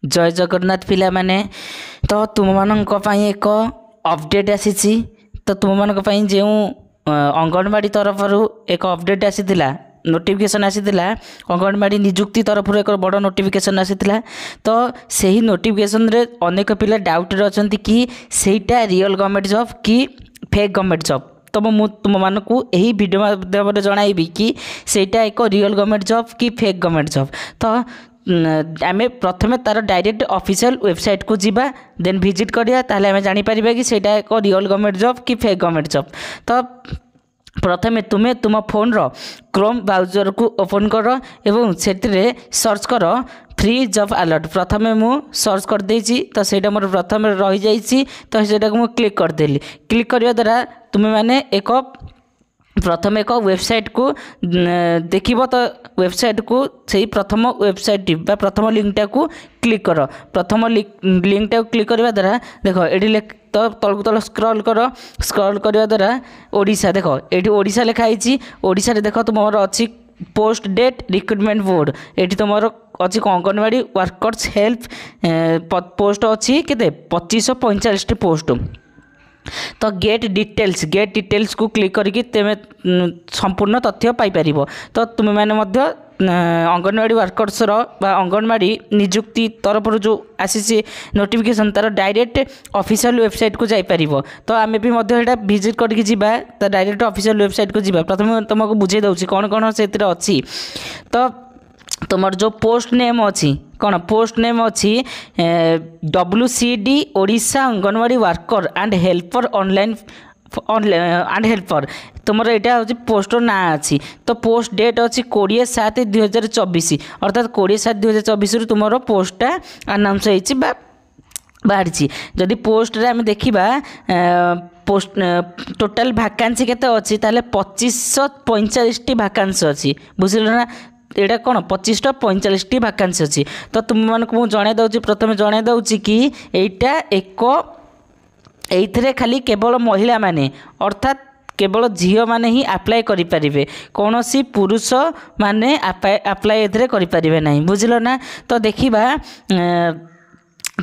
जय जगन्नाथ पिला माने तो तुम मानक पई एक अपडेट आसी तो तुम मानक पई जो अंगनवाड़ी तरफ एक अपडेट आसीला नोटिफिकेशन आसीला अंगनवाड़ी निजुक्ति तरफ एक बड़ नोटिफिकेशन आसीला तो सही नोटिफिकेशन रे अनेक पिला डाउट रे अछंती कि सेटा रियल गवर्नमेंट जॉब कि फेक गवर्नमेंट जॉब तो मु तुम मानक यही वीडियो माध्यम जनइबी कि सेटा एक रियल गवर्नमेंट जॉब कि फेक गवर्नमेंट जॉब तो आमे प्रथमे तार डायरेक्ट ऑफिशियल वेबसाइट को जीवा देन विजिट करिया ताले आमे जानि परिबा कि सेटा एक रियल गवर्नमेंट जॉब कि फेक गवर्नमेंट जॉब तो प्रथमे तुम्हें तुम फोन रो क्रोम ब्राउजर को ओपन कर एवं से सर्च कर फ्री जॉब अलर्ट प्रथमे मु सर्च कर देछि तो सेटा मोर प्रथमे रही जाइछि तो सेटा को मु क्लिक कर देली क्लिक करिया द्वारा तुम्हें माने एक प्रथम एक वेबसाइट को देखिब तो वेबसाइट को सही प्रथम वेबसाइट बा प्रथम लिंकटा को क्लिक कर प्रथम लिंकटा को क्लिक करबा द्वारा देखो एडी तो तलक तल स्क्रॉल करबा द्वारा ओडिशा देखो एठी ओडिशा लिखा आइछि ओडिशा रे देखो तुमर अछि पोस्ट डेट रिक्रुटमेंट बोर्ड एठी तुमर अच्छी अंगनवाड़ी वर्कर्स हेल्प पोस्ट अच्छी केते 2545 पोस्ट तो गेट डिटेल्स को क्लिक करके तेमे संपूर्ण तथ्य पाई परिबो तो तुम माने मध्य अंगनवाड़ी वर्कर्स बा अंगनवाड़ी निजुक्ति तरफ जो आसी नोटिफिकेशन तार डायरेक्ट ऑफिशियल वेबसाइट को जाई परिबो तो आमे भी मध्य एटा विजिट करके जीवा तो डायरेक्ट ऑफिशियल वेबसाइट को जीवा प्रथम तुमको बुझे दउची कोन कोन सेतिर अछि तो तुमर जो पोस्ट नेम अच्छी कौन पोस्ट नेम अच्छी WCD Odisha anganwadi worker and helper online and helper तुम यहाँ हूँ पोस्टर ना अच्छी तो पोस्ट डेट अच्छी 20/7/2024 अर्थात 20/7/2024 तुम पोस्टा अनाउंस होती बाहरी जदि पोस्ट रे आम देखा पोस्ट टोटाल भैकेंसी केते अच्छी ताले 2545 भैकेंसी अच्छी बुझल ना एटा कौन 2545 भैकेंसी अच्छी तो तुम मानक मुझे जन दूसरी प्रथम जन दूसरी कि एटा एक एइथरे खाली केवल महिला माने अर्थात केवल झील मैंने ही आप्लाय करें कौन सी पुरुष माने आप्लाय एथरे करें ना बुझल ना तो देखा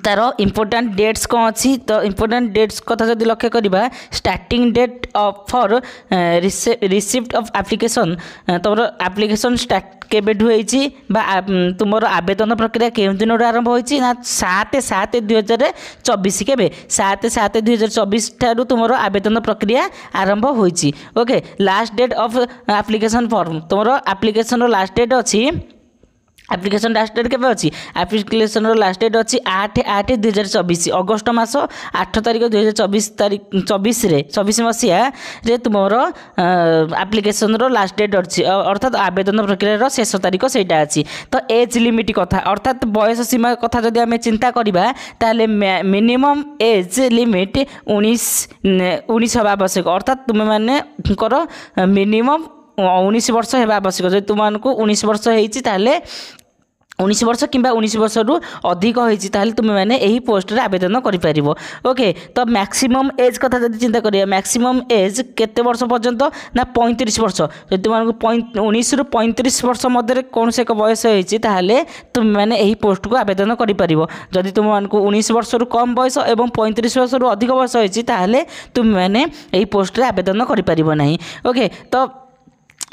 तार इम्पोर्टाट डेट्स कौन अच्छी तो इम्पोर्टाट डेट्स कथा जब लक्ष्य करवा starting date for receipt of application तुम एप्लिकेशन स्टार्ट केबेठू होईची बा तुमर आवेदन प्रक्रिया केउं दिन आरंभ होईची ना 7/7/2024 केबे 7/7/2024 ठारू तुमर आवेदन प्रक्रिया आरंभ होईची okay last date of application form तुमर एप्लिकेशन लास्ट डेट अच्छी एप्लिकेशन लास्ट डेट केबे अच्छी एप्लिकेशन लास्ट डेट अच्छी 8/8/2024 अगस्ट मास 8 तारिख 2024 रे 24 मसीहा रे तुमर एप्लिकेशन लास्ट डेट अच्छी अर्थात आवेदन प्रक्रिया शेष तारिख सेटा अच्छी तो एज लिमिट कथा अर्थात बयस सीमा कथा जदि आम चिंता करवा ताले मिनिमम एज लिमिट 19 हवा आवश्यक अर्थात तुम माने मिनिमम 19 वर्ष होगा आवश्यक जब तुमको 19 वर्ष होती 19 वर्ष कि 19 वर्ष रु अधिक होती तुम मैंने यही पोस्ट रे आवेदन कर ओके तो मैक्सिमम एज कथा जब चिंता करिए मैक्सिमम एज केते वर्ष पर्यंत ना 35 वर्ष जब तुमको 19 रु 35 वर्ष मध्य कौन से एक बयस होती तुम मैंने यही पोस्ट को आवेदन कर जदि तुमको 19 वर्ष रु कम बयस और 35 वर्ष रु अधिक बयस होती तुम मैंने यही पोस्ट रे आवेदन कर ओके तो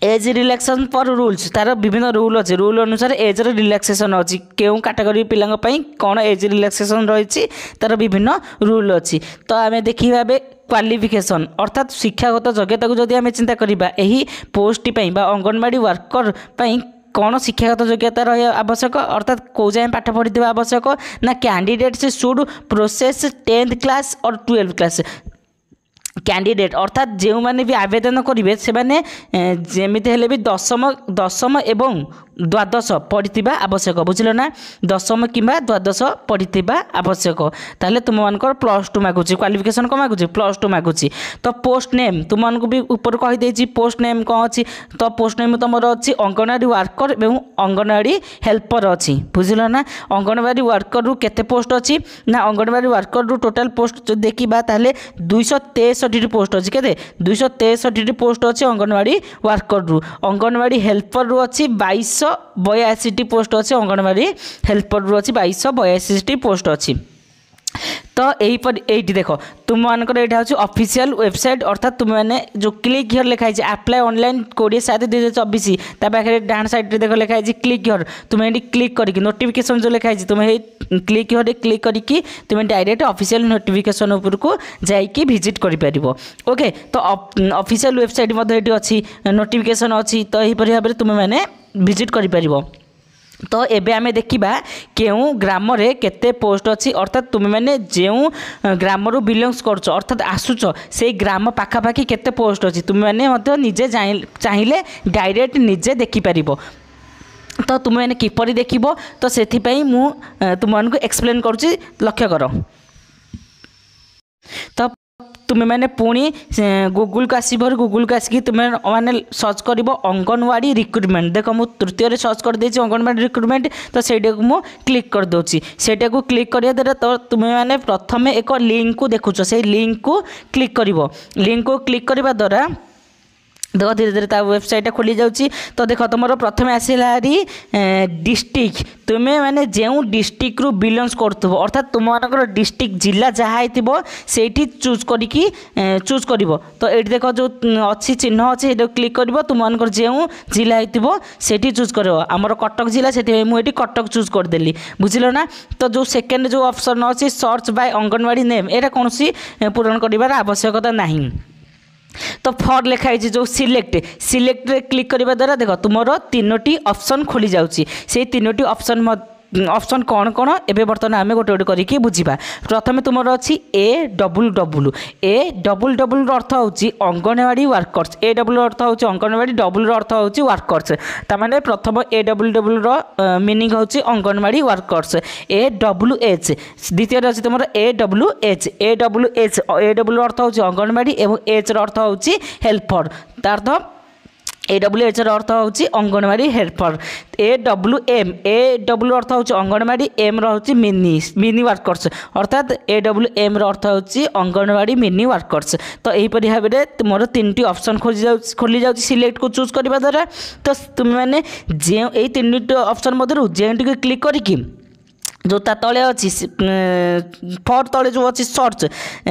एज रिलैक्सेशन पर रूल्स तार विभिन्न रूल अच्छे रूल अनुसार एज रिलैक्सेशन अच्छी क्यों कैटेगरी पिला कौन एज रिलैक्सेशन रही तार विभिन्न रूल अच्छी तो आम देखा क्वालिफिकेशन अर्थात शिक्षागत योग्यता को जदि आम चिंता करवा यही पोस्ट अंगनवाड़ी वर्कर कौन शिक्षागत योग्यता रही आवश्यक अर्थात कौ जाए पाठ पढ़ी आवश्यक ना candidates should process 10th class और 12th क्लास कैंडिडेट अर्थात जो मैंने भी आवेदन करेंगे से जमीती हेले भी दशम एवं द्वादश पढ़ी आवश्यक बुझल ना दशम कि द्वादश पढ़ी आवश्यक ताहले तुम मान +2 मागुच क्वालिफिकेशन कौन मागुच +2 मागुच तो पोस्ट नेम तुमको भी ऊपर कहीदे पोस्ट नेम कौन अच्छी तो पोस्ट नेम तुम अच्छी अंगनवाड़ी वर्कर एवं अंगनवाड़ी हेल्पर अच्छी बुझल ना अंगनवाड़ी वर्कर रु केते पोस्ट अच्छी ना अंगनवाड़ी वर्कर रु टोटाल पोस्ट जो देखा ताहले 263 पोस्ट अच्छी के 263 पोस्ट अच्छी अंगनवाड़ी वर्कर रु अंगनवाड़ी हेल्पर रु अच्छी 22 2282 पोस्ट अच्छी अंगनवाड़ी हेल्पर रू अच्छी 2282 पोस्ट अच्छी। तो यही देख तुम मानकर यहाँ हूँ ऑफिशियल वेबसाइट अर्थात तुम मैंने जो क्लिक हियर लिखाई अप्लाई ऑनलाइन 20/7/2024 पाखे डाण साइड देख लिखाई क्लिक हियर तुम ये क्लिक करके नोटिफिकेशन जो लिखाई तुम क्लिक हियर क्लिक करके तुम डायरेक्ट ऑफिशियल नोटिफिकेशन उपरको जाइए विजिट कर ओके। तो ऑफिशियल वेबसाइट अच्छी नोटिफिकेशन अच्छी तो यहीपरि भाव में तुम मैंने विजिट कर। तो एबे आमे देखिबा केउ ग्राम रे केते पोस्ट अच्छी अर्थात तुम मैंने जो ग्राम रु बिलोंग्स करछ अर्थात आसुच से ग्राम पाखापाखि केते पोस्ट अच्छी तुम मैंने निजे चाहिए डायरेक्ट निजे देखिपार। तो तुम मैंने किपरि देखिबो तो सेथिपाई मु तुमको एक्सप्लेन करूची लक्ष्य कर। तो तुम मैंने पुणी गूगल को आसब गूगल को आसिक तुम मैंने सर्च कर अंगनवाड़ी रिक्रुटमेंट देख मुझे तृतीय सर्च कर देछि अंगनवाड़ी रिक्रुटमेंट तो सेटा को मु क्लिक कर दूची सेटा को क्लिक करिया द्वारा तो तुम मैंने प्रथम एक लिंक को देखुच से लिंक को क्लिक कर लिंक को क्लिक करने द्वारा देख धीरे धीरे वेबसाइट खोली जाऊँगी। तो देख तुम प्रथम आसला डिस्ट्रिक्ट तुम्हें मैंने जो डिस्ट्रिक्ट रु बिलोंग्स कर अर्थात तुम मान डिस्ट्रिक्ट जिला जहाँ हो से चूज करके चूज कर। तो ये देख जो अच्छी चिन्ह अच्छे ये क्लिक कर तुम मान जो जिला हो से चूज कर आमर कटक जिला से मुझे कटक चूज करदेली बुझल ना। तो जो सेकेंड जो ऑप्शन अच्छी सर्च बाय अंगनवाड़ी नेम यहाँ कौन पूरण कर आवश्यकता नहीं। तो फॉर लिखाई जो सिलेक्ट रे क्लिक करने द्वारा देख तुम 3टी ऑप्शन खोली जाउची से 3टी ऑप्शन कौन कौन एबे बर्तमान आम गोटे गोटे करके बुझा। प्रथम तुम अच्छी AWW अर्थ होची अंगनवाड़ी वर्कर्स AW अर्थ होची अंगनवाड़ी डबल अर्थ होची वर्कर्स तामाने प्रथम AWW रो मीनिंग होची अंगनवाड़ी वर्कर्स AWH द्वितीय अच्छी तुम AWH AW अर्थ होची अंगनवाड़ी एवं H अर्थ होची हेल्पर तार AWH अर्थ होची अंगनवाड़ी हेल्पर AWM अर्थ होची अंगनवाड़ी एम रोची मिनी वर्कर्स अर्थात AWM अर्थ होची अंगनवाड़ी मिनी वर्कर्स। तो यहीपरि भाव में मोर 3टी ऑप्शन खोली जाउची सिलेक्ट को चूज करने द्वारा। तो तुम मैंने जो 3टी ऑप्शन मध्य जो क्लिक करके जो ता तले अच्छी फॉर तले जो अच्छी सर्च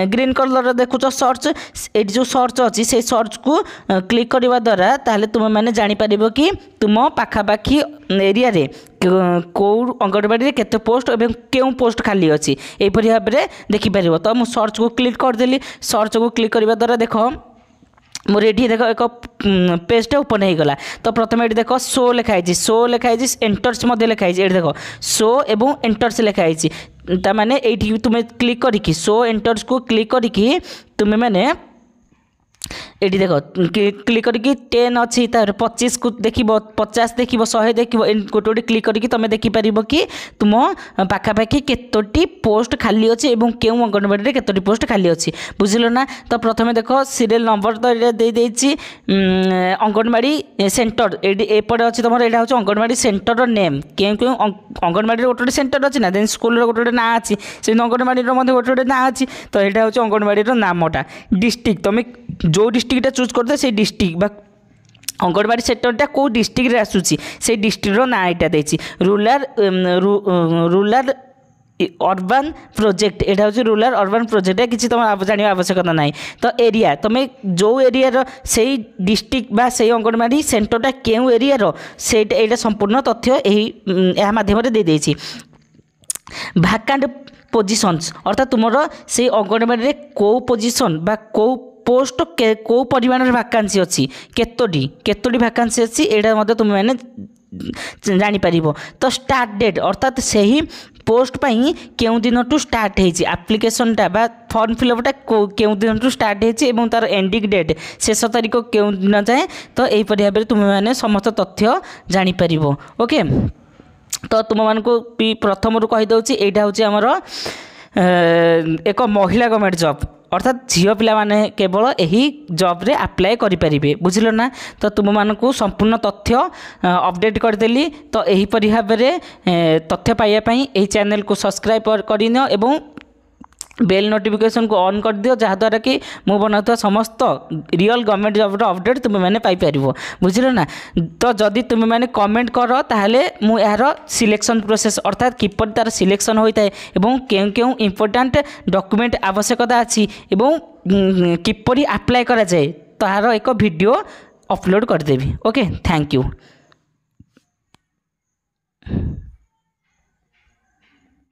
ग्रीन कलर देखुच सर्च ये जो सर्च अच्छी से सर्च को क्लिक करने द्वारा ताहले तुम मैंने जापर कि तुम पाखापाखि एरिया रे कौ अंगनवाड़ी केते पोस्ट और क्यों पोस्ट खाली अच्छी यहीपरि भाव में देखिपर। तो मुझे सर्च को क्लिक करदेली सर्च को क्लिक करने द्वारा देख मोर ये देख एक पेजटे ओपन हो गला। तो प्रथम ये देख शो लिखाई एंटर्स लिखाई ये देख शो एवं एंटर्स लिखाई ताने ये तुम्हें क्लिक करके शो एंटर्स को क्लिक करके तुम्हें मैंने ये देख क्लिक करके 10 अच्छी 25 को देख 50 देख 100 देख गोटे गोटे क्लिक करके तुम देखिपर कि तुम पाखापाखि केतोटी पोस्ट खाली अच्छी और क्यों अंगनवाड़ी केतोटी पोस्ट खाली अच्छी बुझल ना। तो प्रथम देख सीरियल नंबर तो ये देदेछि अंगनवाड़ी सेंटर एपटे अच्छी तुम यहाँ हूँ अंगनवाड़ी सेंटर नेम क्यों क्यों अंगनवाड़ी गोटे सेंटर अच्छी ना देन स्कूल गोटे गोटे ना अच्छी से अंगनवाड़ी गोटे गोटे ना अच्छी। तो यहाँ हूँ अंगनवाड़ी नामटा डिस्ट्रिक्ट तुम जो डिस्ट्रिक्ट चूज करते से डिस्ट्रिक्ट बा अंगनवाड़ी सेक्टरटा कौ डिस्ट्रिक्ट रे आसुची से डिस्ट्रिक्ट रो ना एटा देछि रूरल अर्बन प्रोजेक्ट यहाँ हूँ रूरल अर्बन प्रोजेक्ट किसी तुम जाना आवश्यकता ना। तो एरिया तुम्हें जो एरिया से डिस्ट्रिक्ट बा से अंगनवाड़ी सेंटरटा क्यों एरिया से संपूर्ण तथ्य यही माध्यम दे देछि। वैकेंट पोजिशंस अर्थात तुम से अंगनवाड़ी कौ पोजिशन बा कौ पोस्ट कौ परिमाण वैकेंसी अच्छी केतोटी वैकेंसी अच्छी यहाँ तुम मैंने जापर। तो स्टार्ट डेट अर्थात से ही पोस्ट पाई केउ दिन टू स्टार्ट होती एप्लिकेशनटा बा फॉर्म फिलअपटा केउ दिन टू स्टार्ट होती और तार एंडिंग डेट शेष तारीख केउ दिन जाए। तो यहीपरि भाव में तुम मैंने समस्त तथ्य जापर ओके। तो तुम मानक प्रथम कहीदे यहाँ हूँ आमर एक महिला गवर्नमेंट जॉब अर्थात झील पिला माने केवल यही जॉब रे अप्लाई करें बुझल ना। तो तुम मानक संपूर्ण तथ्य अपडेट करदेली। तो यहीपरि भाव में तथ्य पाइबापी यही चैनल को सब्सक्राइब करनियो एवं बेल नोटिफिकेशन को ऑन कर दियो जहाँद्वारा कि मु बनाता समस्त रियल गवर्नमेंट जॉब अपडेट तुम मैंने पाइपर बुझल ना। तो जदि तुम मैंने कमेंट कर ताहले मु यार सिलेक्शन प्रोसेस अर्थात किपर तार सिलेक्शन होता है एवं केउ केउ इंपोर्टेंट डॉक्यूमेंट आवश्यकता अच्छी एवं किपरि अप्लाई करा जाए तार एक वीडियो अपलोड करदेवी। Okay, thank you.